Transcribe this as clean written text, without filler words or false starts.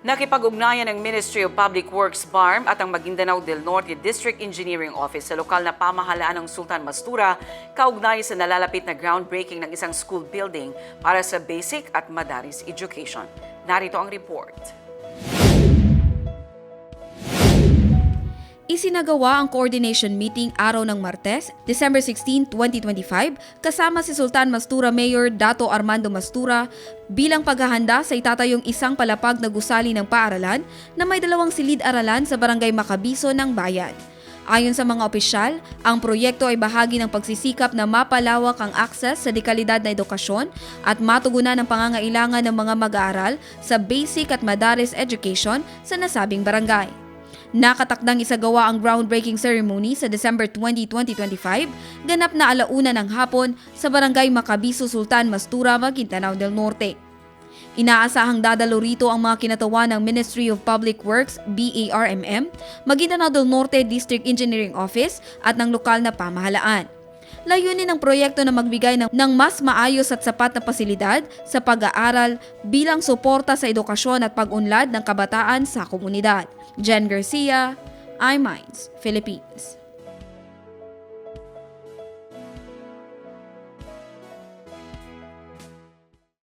Nakipag-ugnayan ng Ministry of Public Works BARM at ang Maguindanao del Norte District Engineering Office sa lokal na pamahalaan ng Sultan Mastura kaugnay sa nalalapit na groundbreaking ng isang school building para sa basic at madaris education. Narito ang report. Isinagawa ang coordination meeting araw ng Martes, December 16, 2025, kasama si Sultan Mastura Mayor Dato Armando Mastura bilang paghahanda sa itatayong isang palapag na gusali ng paaralan na may 2 silid-aralan sa Barangay Makabiso ng bayan. Ayon sa mga opisyal, ang proyekto ay bahagi ng pagsisikap na mapalawak ang akses sa dekalidad na edukasyon at matugunan ang pangangailangan ng mga mag-aaral sa basic at madaris education sa nasabing barangay. Nakatakdang isagawa ang groundbreaking ceremony sa December 20, 2025, ganap na 1:00 ng hapon sa Barangay Makabiso, Sultan Mastura, Maguindanao del Norte. Inaasahang dadalo rito ang mga kinatawan ng Ministry of Public Works, BARMM, Maguindanao del Norte District Engineering Office at ng lokal na pamahalaan. Layunin ng proyekto na magbigay ng mas maayos at sapat na pasilidad sa pag-aaral bilang suporta sa edukasyon at pag-unlad ng kabataan sa komunidad. Jen Garcia, iMinds, Philippines.